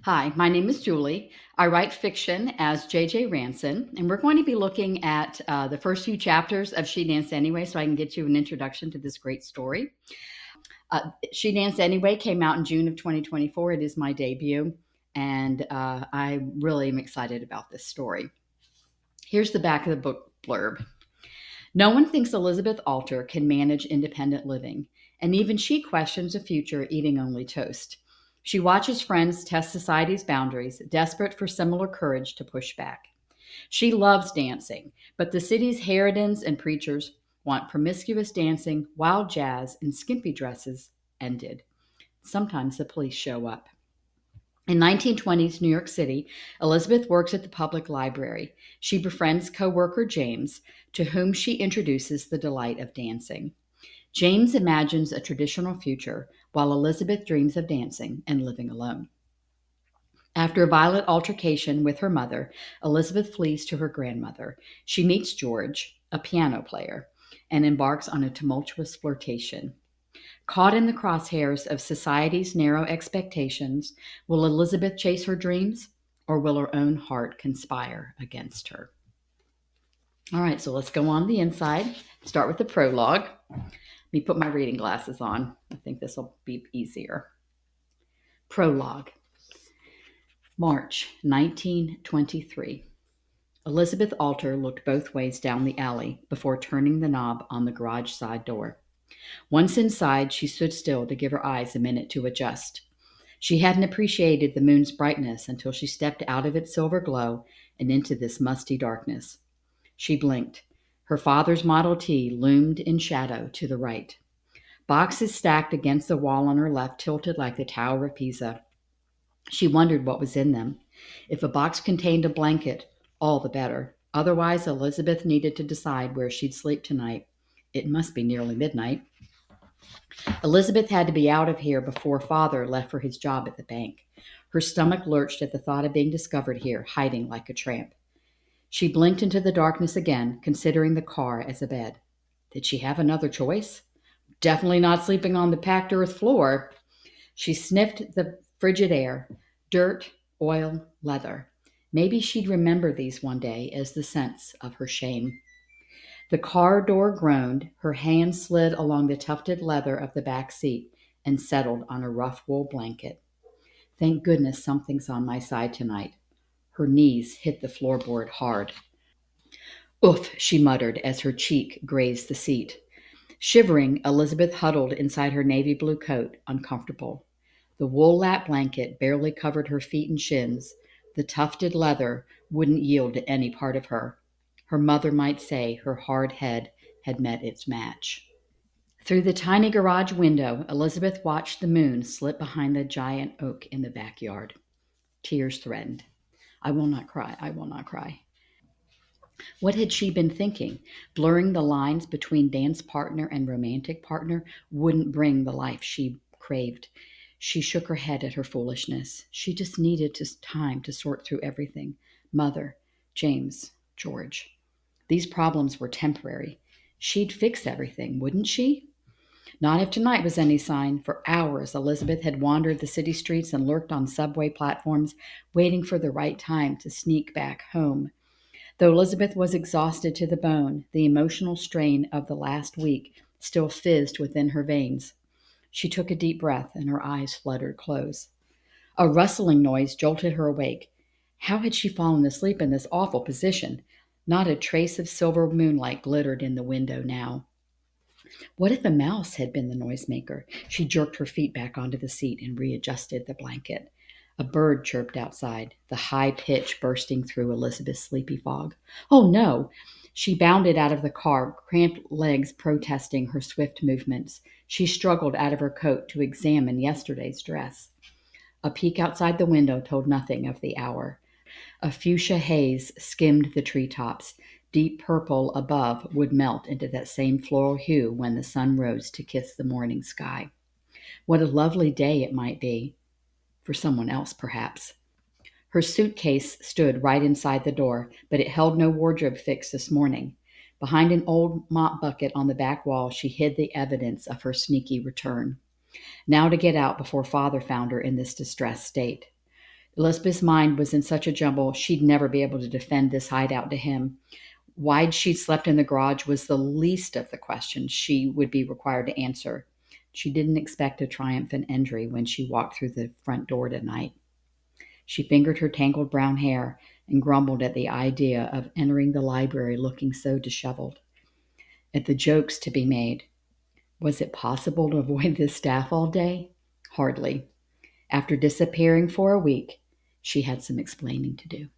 Hi, my name is Julie. I write fiction as J.J. Ranson, and we're going to be looking at the first few chapters of She Danced Anyway so I can get you an introduction to this great story. She Danced Anyway came out in June of 2024. It is my debut, and I really am excited about this story. Here's the back of the book blurb. No one thinks Elizabeth Alter can manage independent living, and even she questions a future eating only toast. She watches friends test society's boundaries, desperate for similar courage to push back. She loves dancing, but the city's harridans and preachers want promiscuous dancing, wild jazz, and skimpy dresses ended. Sometimes the police show up. In 1920s New York City, Elizabeth works at the public library. She befriends coworker James, to whom she introduces the delight of dancing. James imagines a traditional future, while Elizabeth dreams of dancing and living alone. After a violent altercation with her mother, Elizabeth flees to her grandmother. She meets George, a piano player, and embarks on a tumultuous flirtation. Caught in the crosshairs of society's narrow expectations, will Elizabeth chase her dreams, or will her own heart conspire against her? All right, so let's go on the inside. Start with the prologue. Let me put my reading glasses on. I think this will be easier. Prologue. March 1923. Elizabeth Alter looked both ways down the alley before turning the knob on the garage side door. Once inside, she stood still to give her eyes a minute to adjust. She hadn't appreciated the moon's brightness until she stepped out of its silver glow and into this musty darkness. She blinked. Her father's Model T loomed in shadow to the right. Boxes stacked against the wall on her left tilted like the Tower of Pisa. She wondered what was in them. If a box contained a blanket, all the better. Otherwise, Elizabeth needed to decide where she'd sleep tonight. It must be nearly midnight. Elizabeth had to be out of here before father left for his job at the bank. Her stomach lurched at the thought of being discovered here, hiding like a tramp. She blinked into the darkness again, considering the car as a bed. Did she have another choice? Definitely not sleeping on the packed earth floor. She sniffed the frigid air, dirt, oil, leather. Maybe she'd remember these one day as the scents of her shame. The car door groaned, her hand slid along the tufted leather of the back seat and settled on a rough wool blanket. Thank goodness something's on my side tonight. Her knees hit the floorboard hard. Oof, she muttered as her cheek grazed the seat. Shivering, Elizabeth huddled inside her navy blue coat, uncomfortable. The wool lap blanket barely covered her feet and shins. The tufted leather wouldn't yield to any part of her. Her mother might say her hard head had met its match. Through the tiny garage window, Elizabeth watched the moon slip behind the giant oak in the backyard. Tears threatened. I will not cry. I will not cry. What had she been thinking? Blurring the lines between dance partner and romantic partner wouldn't bring the life she craved. She shook her head at her foolishness. She just needed time to sort through everything. Mother, James, George. These problems were temporary. She'd fix everything, wouldn't she? Not if tonight was any sign. For hours, Elizabeth had wandered the city streets and lurked on subway platforms, waiting for the right time to sneak back home. Though Elizabeth was exhausted to the bone, the emotional strain of the last week still fizzed within her veins. She took a deep breath and her eyes fluttered close. A rustling noise jolted her awake. How had she fallen asleep in this awful position? Not a trace of silver moonlight glittered in the window now. What if a mouse had been the noisemaker? She jerked her feet back onto the seat and readjusted the blanket. A bird chirped outside, the high pitch bursting through Elizabeth's sleepy fog. Oh no! She bounded out of the car, cramped legs protesting her swift movements. She struggled out of her coat to examine yesterday's dress. A peek outside the window told nothing of the hour. A fuchsia haze skimmed the treetops. Deep purple above would melt into that same floral hue when the sun rose to kiss the morning sky. What a lovely day it might be. For someone else, perhaps. Her suitcase stood right inside the door, but it held no wardrobe fix this morning. Behind an old mop bucket on the back wall, she hid the evidence of her sneaky return. Now to get out before father found her in this distressed state. Elizabeth's mind was in such a jumble, she'd never be able to defend this hideout to him. Why she'd slept in the garage was the least of the questions she would be required to answer. She didn't expect a triumphant entry when she walked through the front door tonight. She fingered her tangled brown hair and grumbled at the idea of entering the library looking so disheveled. At the jokes to be made. Was it possible to avoid this staff all day? Hardly. After disappearing for a week, she had some explaining to do.